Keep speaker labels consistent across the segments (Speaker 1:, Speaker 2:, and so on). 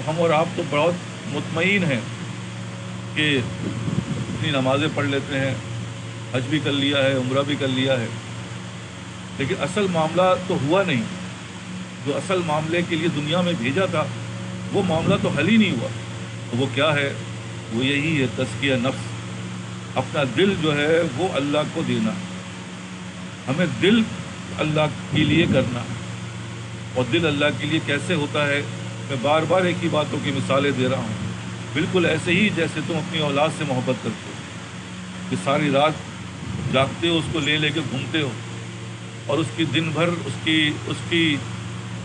Speaker 1: ہم اور آپ تو بہت مطمئن ہیں کہ اتنی نمازیں پڑھ لیتے ہیں، حج بھی کر لیا ہے، عمرہ بھی کر لیا ہے، لیکن اصل معاملہ تو ہوا نہیں۔ جو اصل معاملے کے لیے دنیا میں بھیجا تھا وہ معاملہ تو حل ہی نہیں ہوا۔ تو وہ کیا ہے؟ وہ یہی ہے تزکیہ نفس، اپنا دل جو ہے وہ اللہ کو دینا۔ ہمیں دل اللہ کے لیے کرنا ہے، اور دل اللہ کے لیے کیسے ہوتا ہے؟ میں بار بار ایک ہی باتوں کی مثالیں دے رہا ہوں، بالکل ایسے ہی جیسے تم اپنی اولاد سے محبت کرتے ہو، کہ ساری رات جاگتے ہو، اس کو لے لے کے گھومتے ہو، اور اس کی دن بھر اس کی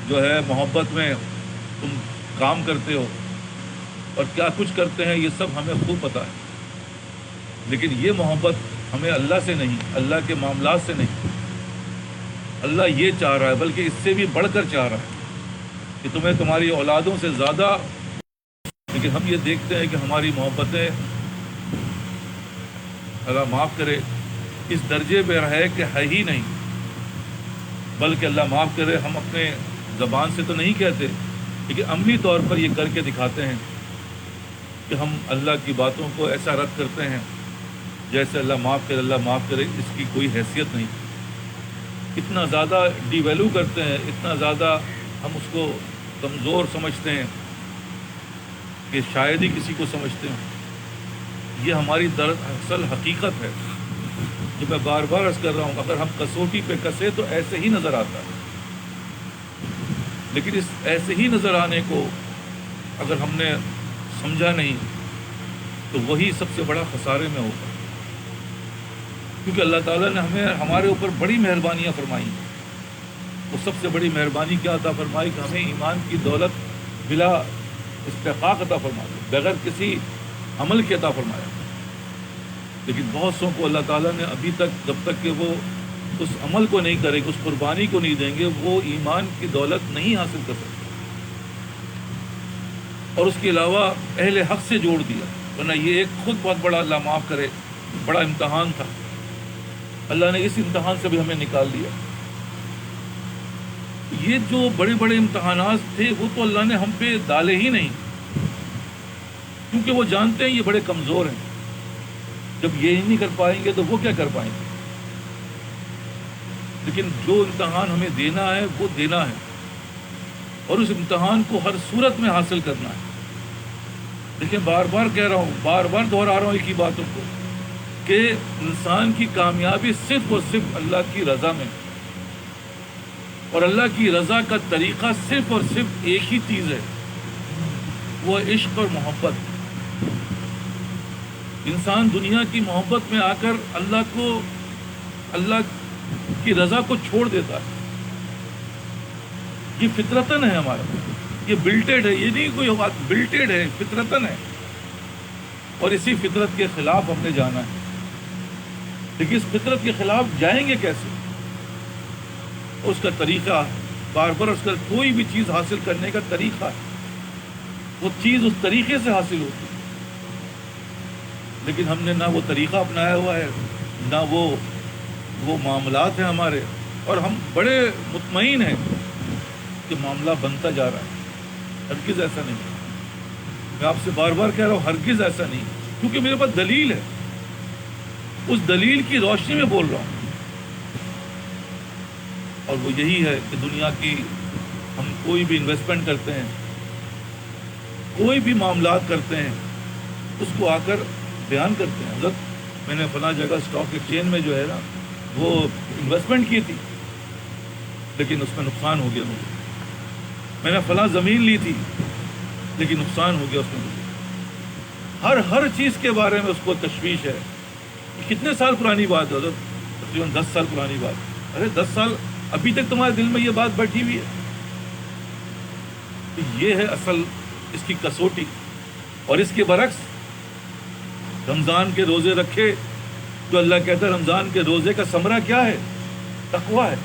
Speaker 1: جو ہے محبت میں تم کام کرتے ہو، اور کیا کچھ کرتے ہیں یہ سب ہمیں خوب پتہ ہے۔ لیکن یہ محبت ہمیں اللہ سے نہیں، اللہ کے معاملات سے نہیں۔ اللہ یہ چاہ رہا ہے، بلکہ اس سے بھی بڑھ کر چاہ رہا ہے کہ تمہیں تمہاری اولادوں سے زیادہ، لیکن ہم یہ دیکھتے ہیں کہ ہماری محبتیں، اللہ معاف کرے، اس درجے پہ رہے کہ ہے ہی نہیں، بلکہ اللہ معاف کرے ہم اپنے زبان سے تو نہیں کہتے، لیکن عملی طور پر یہ کر کے دکھاتے ہیں کہ ہم اللہ کی باتوں کو ایسا رد کرتے ہیں جیسے اللہ معاف کرے اس کی کوئی حیثیت نہیں۔ اتنا زیادہ ڈی ویلو کرتے ہیں، اتنا زیادہ ہم اس کو کمزور سمجھتے ہیں کہ شاید ہی کسی کو سمجھتے ہیں۔ یہ ہماری دراصل حقیقت ہے، جو میں بار بار عرض کر رہا ہوں۔ اگر ہم کسوٹی پہ کسے تو ایسے ہی نظر آتا ہے، لیکن اس ایسے ہی نظر آنے کو اگر ہم نے سمجھا نہیں تو وہی سب سے بڑا خسارے میں ہوتا ہے، کیونکہ اللہ تعالیٰ نے ہمارے اوپر بڑی مہربانیاں فرمائی۔ وہ سب سے بڑی مہربانی کیا عطا فرمائی کہ ہمیں ایمان کی دولت بلا استحقاق عطا فرما دی، بغیر کسی عمل کے عطا فرمایا۔ لیکن بہت سو کو اللہ تعالیٰ نے ابھی تک، جب تک کہ وہ اس عمل کو نہیں کریں گے، اس قربانی کو نہیں دیں گے، وہ ایمان کی دولت نہیں حاصل کر سکتے، اور اس کے علاوہ اہل حق سے جوڑ دیا۔ ورنہ یہ ایک خود بہت بڑا، اللہ معاف کرے، بڑا امتحان تھا۔ اللہ نے اس امتحان سے بھی ہمیں نکال دیا۔ یہ جو بڑے بڑے امتحانات تھے وہ تو اللہ نے ہم پہ ڈالے ہی نہیں، کیونکہ وہ جانتے ہیں یہ بڑے کمزور ہیں۔ جب یہ نہیں کر پائیں گے تو وہ کیا کر پائیں گے؟ لیکن جو امتحان ہمیں دینا ہے وہ دینا ہے، اور اس امتحان کو ہر صورت میں حاصل کرنا ہے۔ لیکن بار بار کہہ رہا ہوں، بار بار دہرا رہا ہوں ایک ہی باتوں کو، کہ انسان کی کامیابی صرف اور صرف اللہ کی رضا میں، اور اللہ کی رضا کا طریقہ صرف اور صرف ایک ہی چیز ہے، وہ عشق اور محبت۔ انسان دنیا کی محبت میں آ کر اللہ کی رضا کو چھوڑ دیتا ہے۔ یہ فطرتاً ہے ہمارا، یہ بلٹیڈ ہے، یہ نہیں کوئی بات، بلٹیڈ ہے، فطرتاً ہے، اور اسی فطرت کے خلاف ہم نے جانا ہے۔ لیکن اس فطرت کے خلاف جائیں گے کیسے؟ اس کا طریقہ، بار بار اس کا کوئی بھی چیز حاصل کرنے کا طریقہ ہے، وہ چیز اس طریقے سے حاصل ہوتی ہے، لیکن ہم نے نہ وہ طریقہ اپنایا ہوا ہے، نہ وہ معاملات ہیں ہمارے، اور ہم بڑے مطمئن ہیں کہ معاملہ بنتا جا رہا ہے۔ ہرگز ایسا نہیں، میں آپ سے بار بار کہہ رہا ہوں، ہرگز ایسا نہیں، کیونکہ میرے پاس دلیل ہے، اس دلیل کی روشنی میں بول رہا ہوں۔ اور وہ یہی ہے کہ دنیا کی ہم کوئی بھی انویسٹمنٹ کرتے ہیں، کوئی بھی معاملات کرتے ہیں، اس کو آ کر بیان کرتے ہیں، حضرت میں نے فلاں جگہ اسٹاک ایکسچینج میں جو ہے نا وہ انویسٹمنٹ کی تھی، لیکن اس میں نقصان ہو گیا مجھے۔ میں نے فلاں زمین لی تھی، لیکن نقصان ہو گیا اس میں مجھے۔ ہر چیز کے بارے میں اس کو تشویش ہے۔ کتنے سال پرانی بات ہے حضرت؟ تقریباً 10 سال پرانی بات۔ ارے 10 سال ابھی تک تمہارے دل میں یہ بات بیٹھی ہوئی ہے؟ تو یہ ہے اصل اس کی کسوٹی۔ اور اس کے برعکس رمضان کے روزے رکھے تو اللہ کہتا ہے رمضان کے روزے کا ثمرہ کیا ہے؟ تقویٰ ہے۔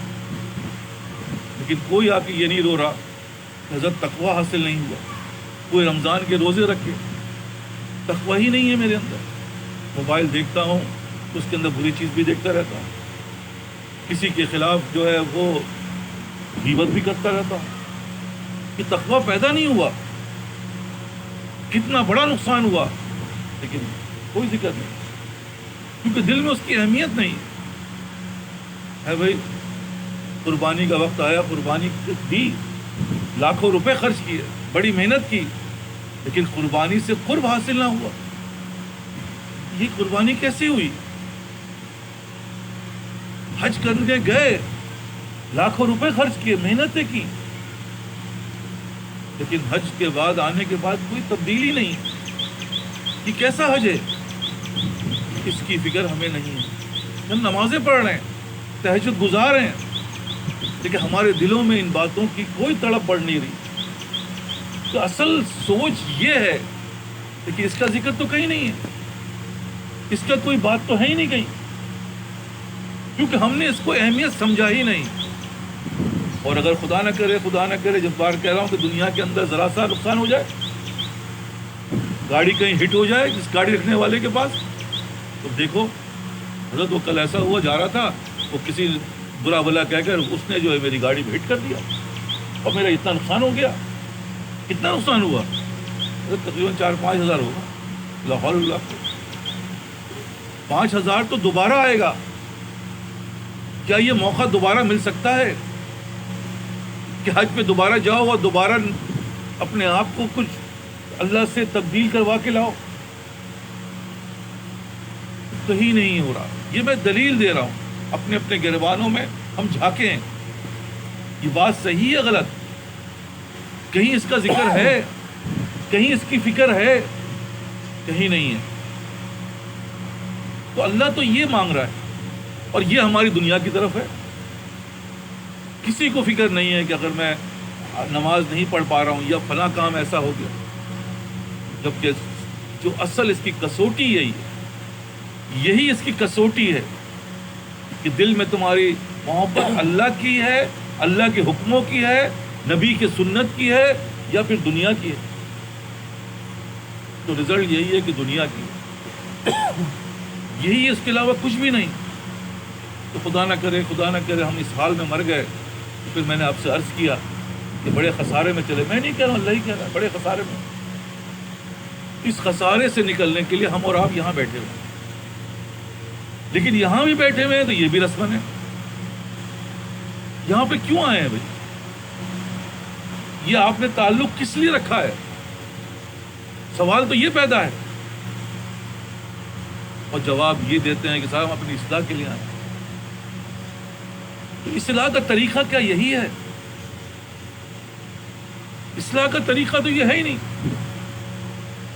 Speaker 1: لیکن کوئی آ کے یہ نہیں رو رہا کہ حضرت تقویٰ حاصل نہیں ہوا، کوئی رمضان کے روزے رکھے، تقویٰ ہی نہیں ہے میرے اندر۔ موبائل دیکھتا ہوں تو اس کے اندر بری چیز بھی دیکھتا رہتا ہوں، کسی کے خلاف جو ہے وہ غیبت بھی کرتا رہتا ہوں۔ یہ تقویٰ پیدا نہیں ہوا، کتنا بڑا نقصان ہوا، لیکن کوئی ذکر نہیں، کیونکہ دل میں اس کی اہمیت نہیں ہے۔ بھائی قربانی کا وقت آیا، قربانی دی، لاکھوں روپے خرچ کیے، بڑی محنت کی، لیکن قربانی سے قرب حاصل نہ ہوا۔ یہ قربانی کیسی ہوئی؟ حج کرنے گئے، لاکھوں روپے خرچ کیے، محنتیں کی، لیکن حج کے بعد آنے کے بعد کوئی تبدیلی نہیں۔ یہ کیسا حج ہے؟ اس کی فکر ہمیں نہیں ہے۔ ہم نمازیں پڑھ رہے ہیں، تہجد گزار ہیں، لیکن ہمارے دلوں میں ان باتوں کی کوئی تڑپ پڑ نہیں رہی۔ تو اصل سوچ یہ ہے، لیکن اس کا ذکر تو کہیں نہیں ہے، اس کا کوئی بات تو ہے ہی نہیں کہیں، کیونکہ ہم نے اس کو اہمیت سمجھا ہی نہیں۔ اور اگر خدا نہ کرے جب بار کہہ رہا ہوں کہ دنیا کے اندر ذرا سا نقصان ہو جائے، گاڑی کہیں ہٹ ہو جائے جس گاڑی رکھنے والے کے پاس، تو دیکھو حضرت وہ کل ایسا ہوا، جا رہا تھا، وہ کسی برا بلا کہہ کر اس نے جو ہے میری گاڑی میں ہٹ کر دیا، اور میرا اتنا نقصان ہو گیا۔ کتنا نقصان ہوا؟ تقریباً 4-5 ہزار ہوگا، لاہور اللہ کو 5 ہزار تو دوبارہ آئے گا۔ کیا یہ موقع دوبارہ مل سکتا ہے کہ حج پہ دوبارہ جاؤ اور دوبارہ اپنے آپ کو کچھ اللہ سے تبدیل کروا کے لاؤ؟ کہیں نہیں ہو رہا۔ یہ میں دلیل دے رہا ہوں، اپنے اپنے گریبانوں میں ہم جھانکیں، یہ بات صحیح ہے غلط؟ کہیں اس کا ذکر ہے؟ کہیں اس کی فکر ہے؟ کہیں نہیں ہے۔ تو اللہ تو یہ مانگ رہا ہے، اور یہ ہماری دنیا کی طرف ہے۔ کسی کو فکر نہیں ہے کہ اگر میں نماز نہیں پڑھ پا رہا ہوں یا فلاں کام ایسا ہو گیا، جبکہ جو اصل اس کی کسوٹی ہے، یہی اس کی کسوٹی ہے کہ دل میں تمہاری محبت اللہ کی ہے، اللہ کے حکموں کی ہے، نبی کی سنت کی ہے، یا پھر دنیا کی ہے۔ تو رزلٹ یہی ہے کہ دنیا کی ہے، یہی اس کے علاوہ کچھ بھی نہیں۔ تو خدا نہ کرے ہم اس حال میں مر گئے، تو پھر میں نے آپ سے عرض کیا کہ بڑے خسارے میں چلے۔ میں نہیں کہہ رہا، اللہ ہی کہہ رہا ہے، بڑے خسارے میں۔ اس خسارے سے نکلنے کے لیے ہم اور آپ یہاں بیٹھے ہوئے ہیں، لیکن یہاں بھی بیٹھے ہوئے ہیں تو یہ بھی رسمن ہے۔ یہاں پہ کیوں آئے ہیں بھائی؟ یہ آپ نے تعلق کس لیے رکھا ہے؟ سوال تو یہ پیدا ہے، اور جواب یہ دیتے ہیں کہ صاحب ہم اپنی اصلاح کے لیے آئے۔ تو اصلاح کا طریقہ کیا یہی ہے؟ اصلاح کا طریقہ تو یہ ہے ہی نہیں۔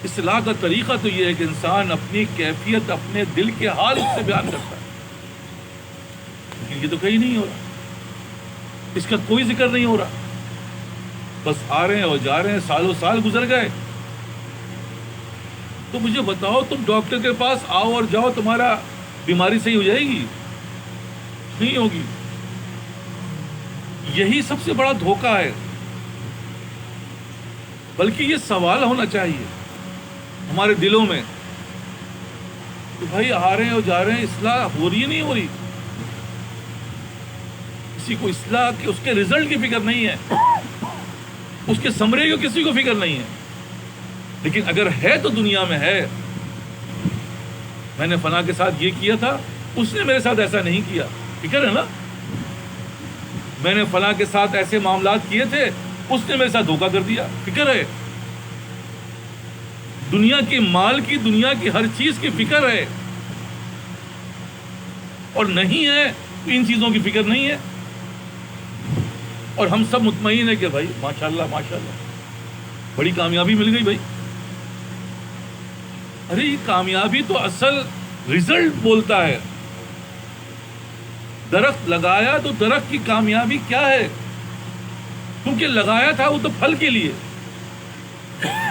Speaker 1: اصلاح کا طریقہ تو یہ ہے کہ انسان اپنی کیفیت اپنے دل کے حال سے بیان کرتا ہے، لیکن یہ تو کہیں نہیں ہو رہا، اس کا کوئی ذکر نہیں ہو رہا۔ بس آ رہے ہیں اور جا رہے ہیں، سالوں سال گزر گئے۔ تو مجھے بتاؤ، تم ڈاکٹر کے پاس آؤ اور جاؤ، تمہارا بیماری صحیح ہو جائے گی؟ نہیں ہوگی۔ یہی سب سے بڑا دھوکہ ہے۔ بلکہ یہ سوال ہونا چاہیے ہمارے دلوں میں کہ بھائی آ رہے ہیں اور جا رہے ہیں، اصلاح ہو رہی ہے نہیں ہو رہی؟ کسی کو اصلاح کے اس کے رزلٹ کی فکر نہیں ہے، اس کے ثمرے کی کسی کو فکر نہیں ہے۔ لیکن اگر ہے تو دنیا میں ہے، میں نے فلاں کے ساتھ یہ کیا تھا، اس نے میرے ساتھ ایسا نہیں کیا، فکر ہے نا؟ میں نے فلاں کے ساتھ ایسے معاملات کیے تھے، اس نے میرے ساتھ دھوکہ کر دیا، فکر ہے۔ دنیا کی مال کی، دنیا کی ہر چیز کی فکر ہے، اور نہیں ہے تو ان چیزوں کی فکر نہیں ہے۔ اور ہم سب مطمئن ہیں کہ بھائی ماشاءاللہ بڑی کامیابی مل گئی۔ بھائی ارے یہ کامیابی تو اصل رزلٹ بولتا ہے۔ درخت لگایا تو درخت کی کامیابی کیا ہے؟ کیونکہ لگایا تھا وہ تو پھل کے لیے،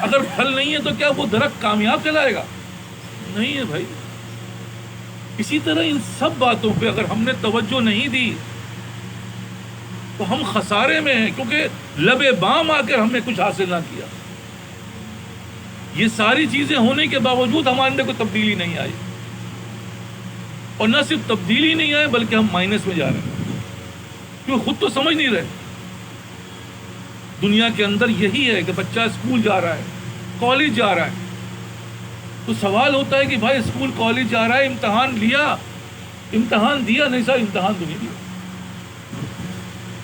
Speaker 1: اگر پھل نہیں ہے تو کیا وہ درخت کامیاب کہلائے گا؟ نہیں ہے بھائی۔ اسی طرح ان سب باتوں پہ اگر ہم نے توجہ نہیں دی تو ہم خسارے میں ہیں، کیونکہ لب بام آ کر ہم نے کچھ حاصل نہ کیا۔ یہ ساری چیزیں ہونے کے باوجود ہمارے اندر کوئی تبدیلی نہیں آئی، اور نہ صرف تبدیلی نہیں آئی بلکہ ہم مائنس میں جا رہے ہیں، کیوں خود تو سمجھ نہیں رہے۔ دنیا کے اندر یہی ہے کہ بچہ اسکول جا رہا ہے، کالج جا رہا ہے تو سوال ہوتا ہے کہ بھائی اسکول کالج جا رہا ہے، امتحان دیا نہیں صاحب، امتحان تو نہیں دیا،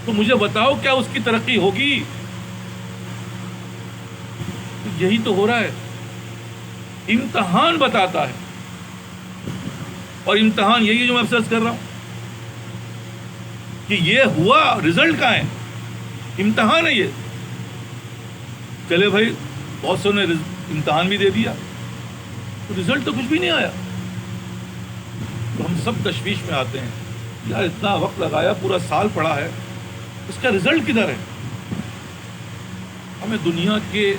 Speaker 1: تو مجھے بتاؤ کیا اس کی ترقی ہوگی؟ یہی تو ہو رہا ہے، امتحان بتاتا ہے، اور امتحان یہی ہے جو میں افسوس کر رہا ہوں کہ یہ ہوا، رزلٹ کہاں ہے؟ امتحان ہے یہ۔ چلے بھائی بہت سو نے امتحان بھی دے دیا، تو رزلٹ تو کچھ بھی نہیں آیا، تو ہم سب تشویش میں آتے ہیں، یار اتنا وقت لگایا، پورا سال پڑھا ہے، اس کا رزلٹ کدھر ہے؟ ہمیں دنیا کے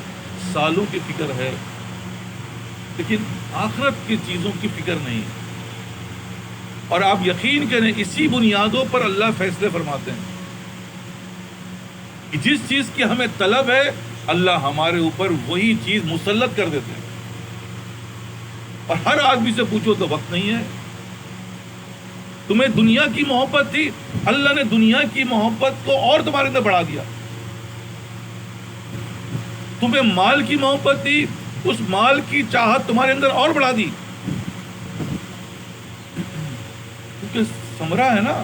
Speaker 1: سالوں کی فکر ہے، لیکن آخرت کی چیزوں کی فکر نہیں ہے۔ اور آپ یقین کریں اسی بنیادوں پر اللہ فیصلے فرماتے ہیں کہ جس چیز کی ہمیں طلب ہے اللہ ہمارے اوپر وہی چیز مسلط کر دیتے ہیں۔ اور ہر آدمی سے پوچھو تو وقت نہیں ہے۔ تمہیں دنیا کی محبت تھی، اللہ نے دنیا کی محبت کو اور تمہارے اندر بڑھا دیا۔ تمہیں مال کی محبت تھی، اس مال کی چاہت تمہارے اندر اور بڑھا دی، کیونکہ ثمرہ ہے نا،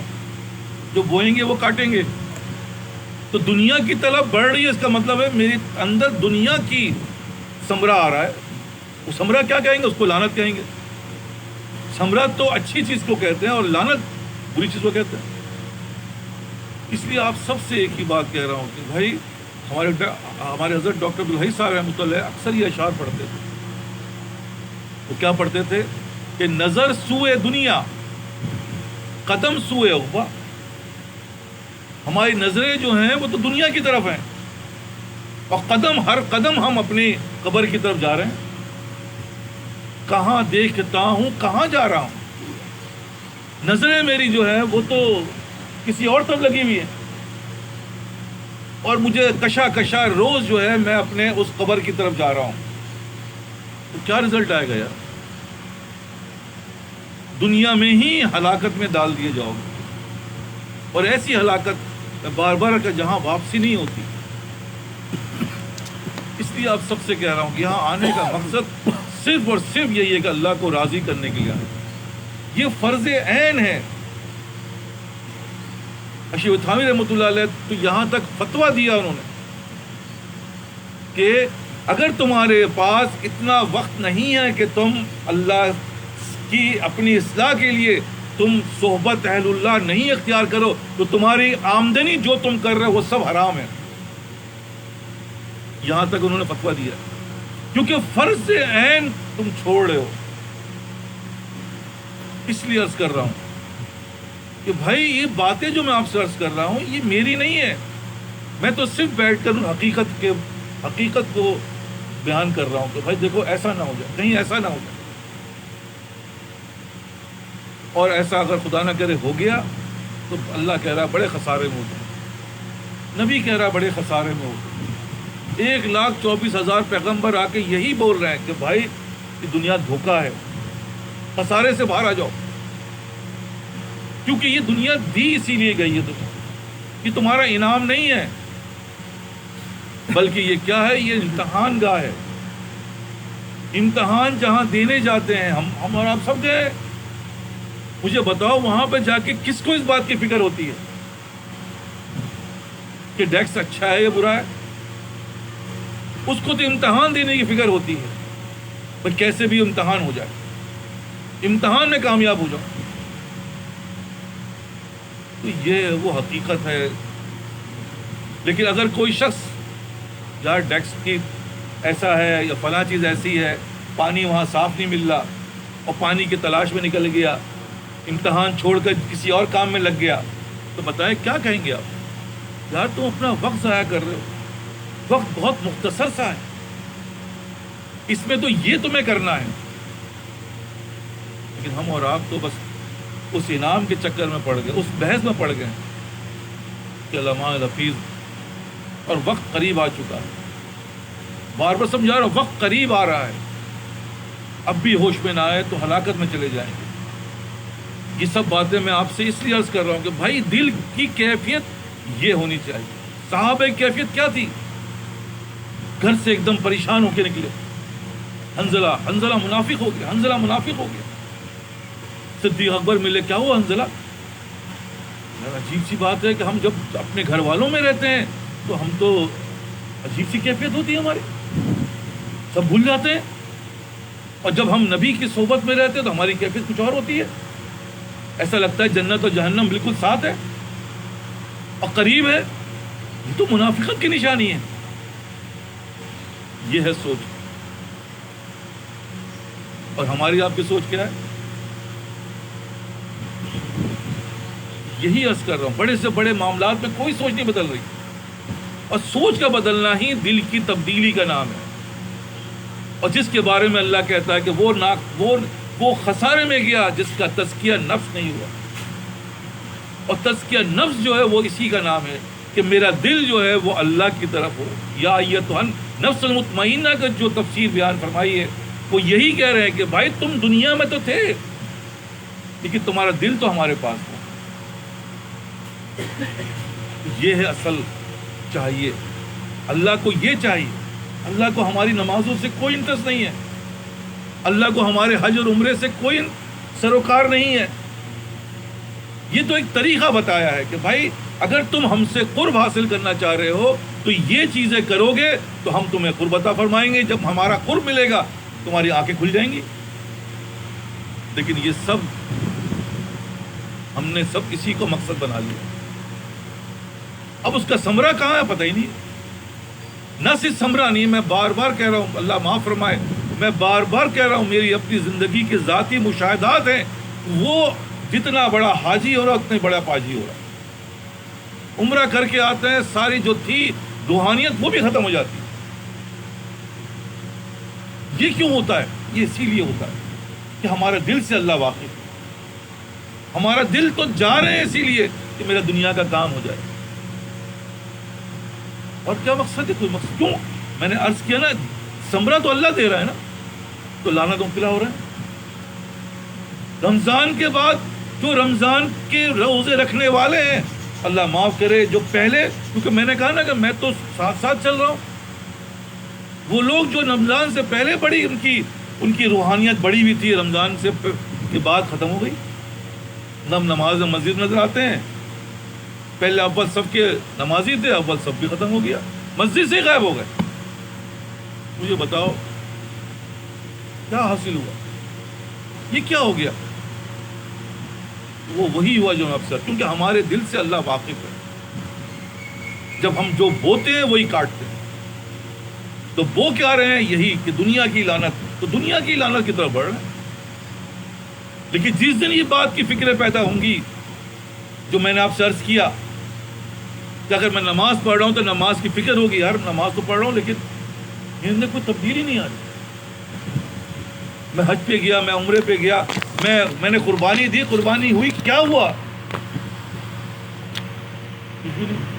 Speaker 1: جو بوئیں گے وہ کاٹیں گے۔ تو دنیا کی طلب بڑھ رہی ہے، اس کا مطلب ہے میرے اندر دنیا کی ثمرہ آ رہا ہے۔ وہ ثمرہ کیا کہیں گے؟ اس کو لعنت کہیں گے۔ ثمرہ تو اچھی چیز کو کہتے ہیں اور لعنت بری چیز کو کہتے ہیں۔ اس لیے آپ سب سے ایک ہی بات کہہ رہا ہوں کہ بھائی ہمارے حضرت ڈاکٹر عبدالحی صاحب رحمۃ اللہ اکثر یہ اشعار پڑھتے تھے۔ وہ کیا پڑھتے تھے کہ نظر سوئے دنیا، قدم سوئے عقبہ۔ ہماری نظریں جو ہیں وہ تو دنیا کی طرف ہیں، اور ہر قدم ہم اپنی قبر کی طرف جا رہے ہیں۔ کہاں دیکھتا ہوں کہاں جا رہا ہوں، نظریں میری جو ہے وہ تو کسی اور طرف لگی ہوئی ہے، اور مجھے کشا روز جو ہے میں اپنے اس قبر کی طرف جا رہا ہوں۔ تو کیا رزلٹ آئے گا یار؟ دنیا میں ہی ہلاکت میں ڈال دیے جاؤ گے، اور ایسی ہلاکت بار بار کہ جہاں واپسی نہیں ہوتی۔ اس لیے آپ سب سے کہہ رہا ہوں کہ یہاں آنے کا مقصد صرف اور صرف یہی ہے کہ اللہ کو راضی کرنے کے لیے آئے۔ یہ فرض عین ہے۔ اشیخ تھانوی رحمۃ اللہ علیہ تو یہاں تک فتویٰ دیا انہوں نے کہ اگر تمہارے پاس اتنا وقت نہیں ہے کہ تم اللہ کی اپنی اصلاح کے لیے تم صحبت اہل اللہ نہیں اختیار کرو، تو تمہاری آمدنی جو تم کر رہے ہو وہ سب حرام ہے۔ یہاں تک انہوں نے فتویٰ دیا، کیونکہ فرض عین تم چھوڑ رہے ہو۔ اس لیے عرض کر رہا ہوں کہ بھائی یہ باتیں جو میں آپ سے عرض کر رہا ہوں یہ میری نہیں ہے، میں تو صرف بیٹھ کر حقیقت کو بیان کر رہا ہوں کہ بھائی دیکھو ایسا نہ ہو جائے، کہیں ایسا نہ ہو جائے، اور ایسا اگر خدا نہ کرے ہو گیا تو اللہ کہہ رہا ہے بڑے خسارے میں ہو گئے، نبی کہہ رہا ہے بڑے خسارے میں ہو گئے۔ 1,24,000 پیغمبر آ کے یہی بول رہے ہیں کہ بھائی یہ دنیا دھوکہ ہے، خسارے سے باہر آ جاؤ، کیونکہ یہ دنیا دی اسی لیے گئی ہے تمہیں، یہ تمہارا انعام نہیں ہے، بلکہ یہ کیا ہے؟ یہ امتحان گاہ ہے۔ امتحان جہاں دینے جاتے ہیں ہم اور آپ سب گئے، مجھے بتاؤ وہاں پہ جا کے کس کو اس بات کی فکر ہوتی ہے کہ ڈیکس اچھا ہے یا برا ہے؟ اس کو تو امتحان دینے کی فکر ہوتی ہے، پر کیسے بھی امتحان ہو جائے، امتحان میں کامیاب ہو جاؤ۔ تو یہ وہ حقیقت ہے۔ لیکن اگر کوئی شخص یار ڈیکس کی ایسا ہے یا فلاں چیز ایسی ہے، پانی وہاں صاف نہیں مل رہا، اور پانی کی تلاش میں نکل گیا، امتحان چھوڑ کر کسی اور کام میں لگ گیا، تو بتائیں کیا کہیں گے آپ؟ یار تم اپنا وقت ضائع کر رہے ہو، وقت بہت مختصر سا ہے، اس میں تو یہ تمہیں کرنا ہے۔ لیکن ہم اور آپ تو بس اس انعام کے چکر میں پڑ گئے، اس بحث میں پڑ گئے کہ علماء حفیظ، اور وقت قریب آ چکا ہے۔ بار بار سمجھا رہا ہوں وقت قریب آ رہا ہے، اب بھی ہوش میں نہ آئے تو ہلاکت میں چلے جائیں گے۔ یہ سب باتیں میں آپ سے اس لیے عرض کر رہا ہوں کہ بھائی دل کی کیفیت یہ ہونی چاہیے۔ صحابہ کی کیفیت کیا تھی؟ گھر سے ایک دم پریشان ہو کے نکلے، حنظلہ منافق ہو گیا، حنظلہ منافق ہو گیا۔ صدیق اکبر ملے، کیا ہوا حنظلہ؟ عجیب سی بات ہے کہ ہم جب اپنے گھر والوں میں رہتے ہیں تو ہم تو عجیب سی کیفیت ہوتی ہے ہماری، سب بھول جاتے ہیں، اور جب ہم نبی کی صحبت میں رہتے ہیں تو ہماری کیفیت کچھ اور ہوتی ہے، ایسا لگتا ہے جنت اور جہنم بالکل ساتھ ہے اور قریب ہے۔ یہ تو منافقت کی نشانی ہے۔ یہ ہے سوچ، اور ہماری آپ کی سوچ کیا ہے؟ یہی عرض کر رہا ہوں، بڑے سے بڑے معاملات میں کوئی سوچ نہیں بدل رہی، اور سوچ کا بدلنا ہی دل کی تبدیلی کا نام ہے۔ اور جس کے بارے میں اللہ کہتا ہے کہ وہ خسارے میں گیا جس کا تزکیہ نفس نہیں ہوا، اور تزکیہ نفس جو ہے وہ اسی کا نام ہے کہ میرا دل جو ہے وہ اللہ کی طرف ہو۔ یا ایتھا نفس المطمئنہ کا جو تفسیر بیان فرمائی ہے وہ یہی کہہ رہے ہیں کہ بھائی تم دنیا میں تو تھے لیکن تمہارا دل تو ہمارے پاس تھا۔ یہ ہے اصل چاہیے اللہ کو، یہ چاہیے اللہ کو ہماری نمازوں سے کوئی انٹرسٹ نہیں ہے، اللہ کو ہمارے حج اور عمرے سے کوئی سروکار نہیں ہے۔ یہ تو ایک طریقہ بتایا ہے کہ بھائی اگر تم ہم سے قرب حاصل کرنا چاہ رہے ہو تو یہ چیزیں کرو گے تو ہم تمہیں قرب عطا فرمائیں گے، جب ہمارا قرب ملے گا تمہاری آنکھیں کھل جائیں گی۔ لیکن یہ سب ہم نے سب اسی کو مقصد بنا لیا، اب اس کا ثمرہ کہاں ہے پتہ ہی نہیں۔ نہ صرف ثمرہ نہیں، میں بار بار کہہ رہا ہوں، اللہ معاف فرمائے، میں بار بار کہہ رہا ہوں، میری اپنی زندگی کے ذاتی مشاہدات ہیں، وہ جتنا بڑا حاجی ہو رہا اتنے بڑا پاجی ہو رہا، عمرہ کر کے آتے ہیں، ساری جو تھی روحانیت وہ بھی ختم ہو جاتی ہے۔ یہ کیوں ہوتا ہے؟ یہ اسی لیے ہوتا ہے کہ ہمارے دل سے اللہ واقف ہے، ہمارا دل تو جا رہے ہیں اسی لیے کہ میرا دنیا کا کام ہو جائے، اور کیا مقصد ہے؟ کوئی مقصد کیوں؟ میں نے عرض کیا نا، ثمرہ تو اللہ دے رہا ہے نا، تو لعنت مبتلا ہو رہا ہے۔ رمضان کے بعد جو رمضان کے روزے رکھنے والے ہیں، اللہ معاف کرے، جو پہلے، کیونکہ میں نے کہا نا کہ میں تو ساتھ ساتھ چل رہا ہوں، وہ لوگ جو رمضان سے پہلے بڑی ان کی روحانیت بڑی بھی تھی، رمضان سے کے بعد ختم ہو گئی۔ نماز مسجد نظر آتے ہیں، پہلے اول سب کے نمازی تھے، اول سب بھی ختم ہو گیا، مسجد سے غائب ہو گئے۔ مجھے بتاؤ کیا حاصل ہوا؟ یہ کیا ہو گیا؟ وہ وہی ہوا جو افسر، کیونکہ ہمارے دل سے اللہ واقف ہے، جب ہم جو بوتے ہیں وہی کاٹتے ہیں، تو بو کیا رہے ہیں؟ یہی کہ دنیا کی لعنت، تو دنیا کی لعنت کی طرف بڑھ رہے ہیں۔ لیکن جس دن یہ بات کی فکریں پیدا ہوں گی جو میں نے آپ سے عرض کیا کہ اگر میں نماز پڑھ رہا ہوں تو نماز کی فکر ہوگی، یار نماز تو پڑھ رہا ہوں لیکن ان میں کوئی تبدیلی نہیں آ رہی، میں حج پہ گیا، میں عمرے پہ گیا، میں نے قربانی دی، قربانی ہوئی، کیا ہوا؟ کچھ بھی نہیں۔